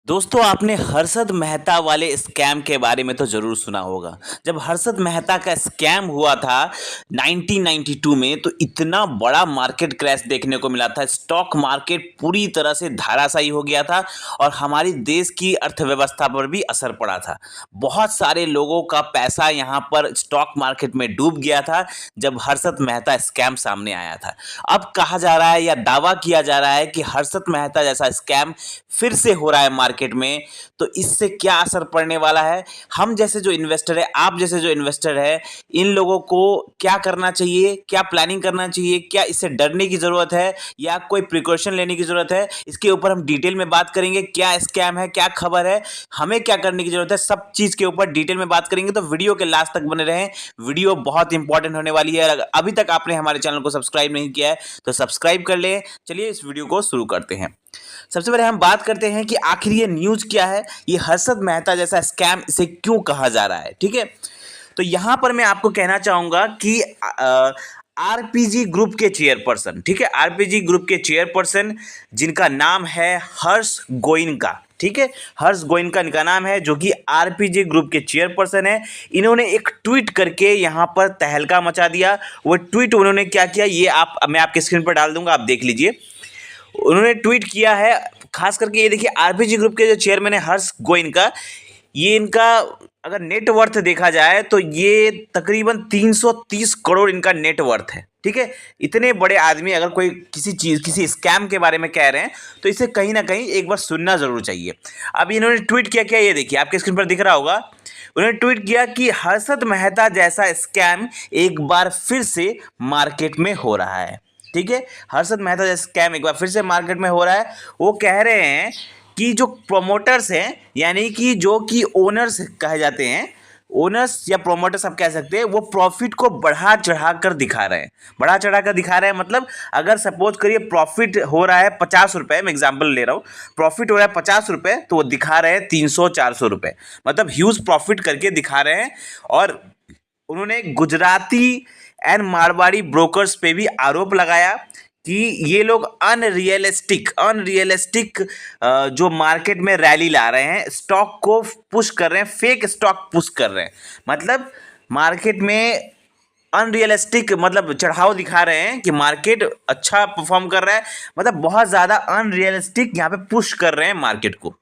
दोस्तों आपने हर्षद मेहता वाले स्कैम के बारे में तो ज़रूर सुना होगा। जब हर्षद मेहता का स्कैम हुआ था 1992 में तो इतना बड़ा मार्केट क्रैश देखने को मिला था। स्टॉक मार्केट पूरी तरह से धराशायी हो गया था और हमारी देश की अर्थव्यवस्था पर भी असर पड़ा था। बहुत सारे लोगों का पैसा यहाँ पर स्टॉक मार्केट में डूब गया था जब हर्षद मेहता स्कैम सामने आया था। अब कहा जा रहा है या दावा किया जा रहा है कि हर्षद मेहता जैसा स्कैम फिर से हो रहा है मार्केट में। तो इससे क्या असर पड़ने वाला है, हम जैसे जो इन्वेस्टर है, आप जैसे जो इन्वेस्टर है, इन लोगों को क्या करना चाहिए, क्या प्लानिंग करना चाहिए, क्या इससे डरने की ज़रूरत है या कोई प्रिकॉशन लेने की ज़रूरत है, इसके ऊपर हम डिटेल में बात करेंगे। क्या स्कैम है, क्या खबर है, हमें क्या करने की ज़रूरत है, सब चीज़ के ऊपर डिटेल में बात करेंगे। तो वीडियो के लास्ट तक बने रहें, वीडियो बहुत इंपॉर्टेंट होने वाली है। अगर अभी तक आपने हमारे चैनल को सब्सक्राइब नहीं किया है तो सब्सक्राइब कर लें। चलिए इस वीडियो को शुरू करते हैं। सबसे पहले हम बात करते हैं कि आखिर ये न्यूज़ क्या है, ये हर्षद मेहता जैसा स्कैम इसे क्यों कहा जा रहा है। ठीक है, तो यहाँ पर मैं आपको कहना चाहूँगा कि आरपीजी ग्रुप के चेयरपर्सन, ठीक है, आरपीजी ग्रुप के चेयरपर्सन जिनका नाम है हर्ष गोयनका, ठीक है, हर्ष गोयनका इनका नाम है, जो कि आरपीजी ग्रुप के चेयरपर्सन है। इन्होंने एक ट्वीट करके यहाँ पर तहलका मचा दिया। वो ट्वीट उन्होंने क्या किया ये मैं आपके स्क्रीन पर डाल दूंगा, आप देख लीजिए। उन्होंने ट्वीट किया है, खास करके ये देखिए, आरपीजी ग्रुप के जो चेयरमैन है हर्ष गोयनका, ये इनका अगर नेटवर्थ देखा जाए तो ये तकरीबन 330 करोड़ इनका नेटवर्थ है। ठीक है, इतने बड़े आदमी अगर कोई किसी चीज़, किसी स्कैम के बारे में कह रहे हैं तो इसे कहीं ना कहीं एक बार सुनना ज़रूर चाहिए। अब इन्होंने ट्वीट किया क्या, ये देखिए आपके स्क्रीन पर दिख रहा होगा। उन्होंने ट्वीट किया कि हर्षद मेहता जैसा स्कैम एक बार फिर से मार्केट में हो रहा है। ठीक है, हर्षद मेहता जैसा स्कैम एक बार फिर से मार्केट में हो रहा है। वो कह रहे हैं कि जो प्रोमोटर्स हैं, यानी कि जो कि ओनर्स कहे जाते हैं, ओनर्स या प्रोमोटर्स आप कह सकते हैं, वो प्रॉफिट को बढ़ा चढ़ा कर दिखा रहे हैं। बढ़ा चढ़ा कर दिखा रहे हैं मतलब अगर सपोज करिए प्रॉफिट हो रहा है 50 रुपये, मैं एग्जांपल ले रहा हूँ, प्रॉफिट हो रहा है 50 रुपये तो वो दिखा रहे हैं 300-400 रुपये, मतलब ह्यूज प्रॉफिट करके दिखा रहे हैं। और उन्होंने गुजराती एंड मारवाड़ी ब्रोकर्स पे भी आरोप लगाया कि ये लोग अनरियलिस्टिक जो मार्केट में रैली ला रहे हैं, स्टॉक को पुश कर रहे हैं, फेक स्टॉक पुश कर रहे हैं, मतलब मार्केट में अनरियलिस्टिक मतलब चढ़ाव दिखा रहे हैं कि मार्केट अच्छा परफॉर्म कर रहा है, मतलब बहुत ज़्यादा अनरियलिस्टिक यहाँ पे पुश कर रहे हैं मार्केट को।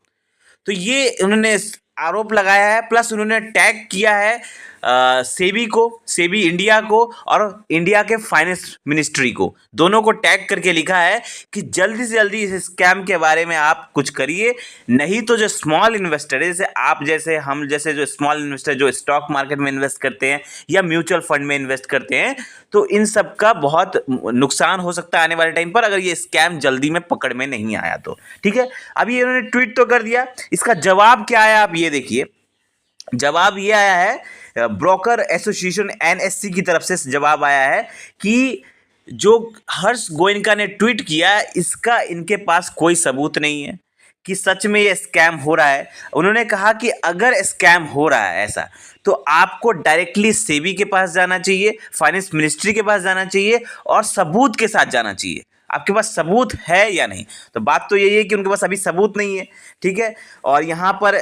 तो ये उन्होंने आरोप लगाया है, प्लस उन्होंने टैग किया है सेबी को, सेबी इंडिया को और इंडिया के फाइनेंस मिनिस्ट्री को, दोनों को टैग करके लिखा है कि जल्दी से जल्दी इस स्कैम के बारे में आप कुछ करिए, नहीं तो जो स्मॉल इन्वेस्टर है, जैसे आप जैसे हम जैसे जो स्मॉल इन्वेस्टर जो स्टॉक मार्केट में इन्वेस्ट करते हैं या म्यूचुअल फंड में इन्वेस्ट करते हैं, तो इन सब का बहुत नुकसान हो सकता है आने वाले टाइम पर अगर ये स्कैम जल्दी में पकड़ में नहीं आया तो। ठीक है, अभी इन्होंने ट्वीट तो कर दिया, इसका जवाब क्या आया आप ये देखिए। जवाब ये आया है, ब्रोकर एसोसिएशन एनएससी की तरफ से जवाब आया है कि जो हर्ष गोयनका ने ट्वीट किया इसका इनके पास कोई सबूत नहीं है कि सच में ये स्कैम हो रहा है। उन्होंने कहा कि अगर स्कैम हो रहा है ऐसा तो आपको डायरेक्टली सेबी के पास जाना चाहिए, फाइनेंस मिनिस्ट्री के पास जाना चाहिए और सबूत के साथ जाना चाहिए। आपके पास सबूत है या नहीं, तो बात तो यही है कि उनके पास अभी सबूत नहीं है। ठीक है, और यहाँ पर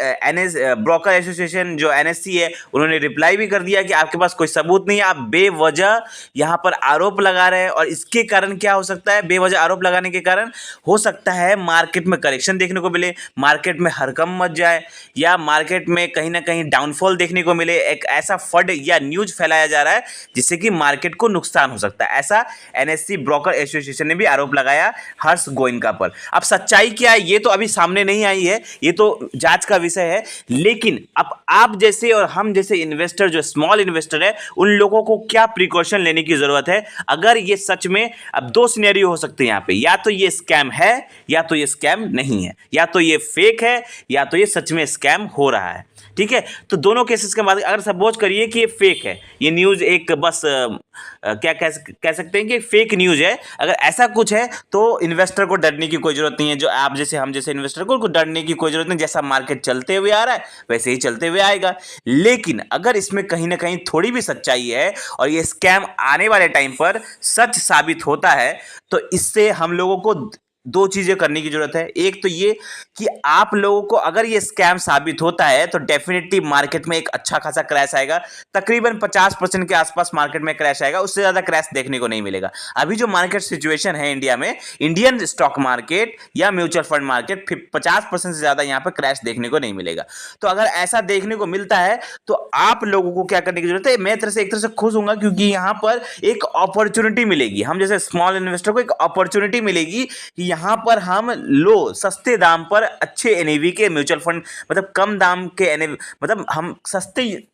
ब्रोकर एसोसिएशन जो एनएससी है उन्होंने रिप्लाई भी कर दिया कि आपके पास कोई सबूत नहीं है, आप बेवजह यहाँ पर आरोप लगा रहे हैं। और इसके कारण क्या हो सकता है, बेवजह आरोप लगाने के कारण हो सकता है मार्केट में करेक्शन देखने को मिले, मार्केट में हड़कंप मच जाए या मार्केट में कहीं ना कहीं डाउनफॉल देखने को मिले। एक ऐसा फंड या न्यूज फैलाया जा रहा है जिससे कि मार्केट को नुकसान हो सकता है, ऐसा एनएससी ब्रोकर एसोसिएशन ने भी आरोप लगाया हर्ष गोयनका पर। अब सच्चाई क्या है ये तो अभी सामने नहीं आई है, ये तो जांच का विषय है। लेकिन अब आप जैसे और हम जैसे इन्वेस्टर, जो स्मॉल इन्वेस्टर है, उन लोगों को क्या प्रिकॉशन लेने की जरूरत है अगर ये सच में, अब दो सिनेरियो हो सकते हैं यहाँ पे, या तो ये स्कैम है या तो ये स्कैम नहीं है, या तो ये फेक है या तो ये सच में स्कैम हो रहा है। ठीक है, तो दोनों केसेस के बाद अगर सपोज करिए कि ये फेक है, ये न्यूज़ एक बस क्या कह सकते हैं कि फेक न्यूज़ है, अगर ऐसा कुछ है तो इन्वेस्टर को डरने की कोई ज़रूरत नहीं है। जो आप जैसे हम जैसे इन्वेस्टर को डरने की कोई ज़रूरत नहीं, जैसा मार्केट चलते हुए आ रहा है वैसे ही चलते हुए आएगा। लेकिन अगर इसमें कहीं ना कहीं थोड़ी भी सच्चाई है और ये स्कैम आने वाले टाइम पर सच साबित होता है तो इससे हम लोगों को दो चीजें करने की जरूरत है। एक तो ये कि आप लोगों को अगर ये स्कैम साबित होता है तो डेफिनेटली मार्केट में एक अच्छा खासा क्रैश आएगा, तकरीबन 50% के आसपास मार्केट में क्रैश आएगा, उससे ज्यादा क्रैश देखने को नहीं मिलेगा। अभी जो मार्केट सिचुएशन है इंडिया में, इंडियन स्टॉक मार्केट या म्यूचुअल फंड मार्केट, 50% से ज्यादा यहाँ पर क्रैश देखने को नहीं मिलेगा। तो अगर ऐसा देखने को मिलता है तो आप लोगों को क्या करने की जरूरत है, मैं तरह से एक तरह से खुश हूंगा क्योंकि यहाँ पर एक अपॉर्चुनिटी मिलेगी, हम जैसे स्मॉल इन्वेस्टर को एक अपॉर्चुनिटी मिलेगी कि यहाँ पर हम सस्ते दाम पर अच्छे एनएवी के म्यूचुअल फंड, मतलब कम दाम के एनएवी, मतलब हम सस्ते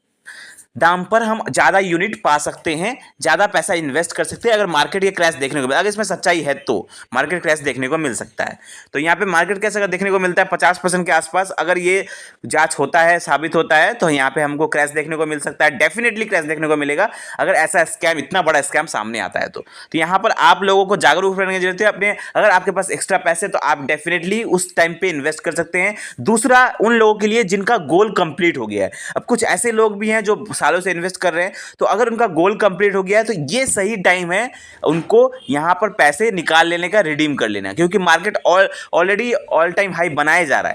दाम पर हम ज्यादा यूनिट पा सकते हैं, ज्यादा पैसा इन्वेस्ट कर सकते हैं अगर मार्केट ये क्रैश देखने को मिले। अगर इसमें सच्चाई है तो मार्केट क्रैश देखने को मिल सकता है। तो यहाँ पे मार्केट क्रैश अगर देखने को मिलता है 50% के आसपास, अगर ये जांच होता है, साबित होता है, तो यहाँ पे हमको क्रैश देखने को मिल सकता है, डेफिनेटली क्रैश देखने को मिलेगा अगर ऐसा स्कैम, इतना बड़ा स्कैम सामने आता है। तो यहाँ पर आप लोगों को जागरूक रहने की जरूरत है। अपने अगर आपके पास एक्स्ट्रा पैसे तो आप डेफिनेटली उस टाइम पे इन्वेस्ट कर सकते हैं। दूसरा, उन लोगों के लिए जिनका गोल कंप्लीट हो गया है। अब कुछ ऐसे लोग भी हैं जो सालों से इन्वेस्ट कर रहे हैं, तो अगर उनका गोल कंप्लीट हो गया है तो ये सही टाइम है उनको यहां पर पैसे निकाल लेने का, रिडीम कर लेना, क्योंकि market already all time high बनाया जा रहा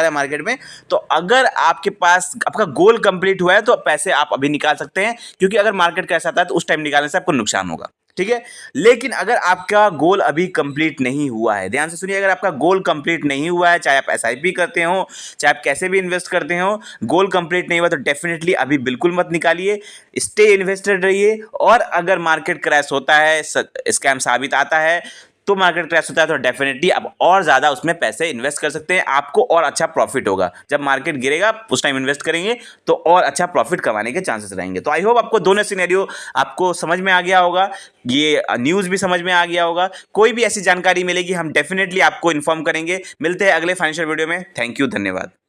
है मार्केट में। तो अगर आपके पास आपका गोल कंप्लीट हुआ है तो पैसे आप अभी निकाल सकते हैं, क्योंकि अगर मार्केट कैसा आता है तो उस टाइम निकालने से आपको नुकसान होगा। ठीक है, लेकिन अगर आपका गोल अभी कंप्लीट नहीं हुआ है, ध्यान से सुनिए, अगर आपका गोल कंप्लीट नहीं हुआ है, चाहे आप एसआईपी करते हो, चाहे आप कैसे भी इन्वेस्ट करते हो, गोल कंप्लीट नहीं हुआ तो डेफिनेटली अभी बिल्कुल मत निकालिए, स्टे इन्वेस्टेड रहिए। और अगर मार्केट क्रैश होता है, स्कैम साबित आता है, तो मार्केट क्रैश होता है, तो डेफिनेटली आप और ज़्यादा उसमें पैसे इन्वेस्ट कर सकते हैं, आपको और अच्छा प्रॉफिट होगा। जब मार्केट गिरेगा उस टाइम इन्वेस्ट करेंगे तो और अच्छा प्रॉफिट कमाने के चांसेस रहेंगे। तो आई होप आपको दोनों सिनेरियो आपको समझ में आ गया होगा, ये न्यूज़ भी समझ में आ गया होगा। कोई भी ऐसी जानकारी मिलेगी हम डेफिनेटली आपको इन्फॉर्म करेंगे। मिलते हैं अगले फाइनेंशियल वीडियो में। थैंक यू, धन्यवाद।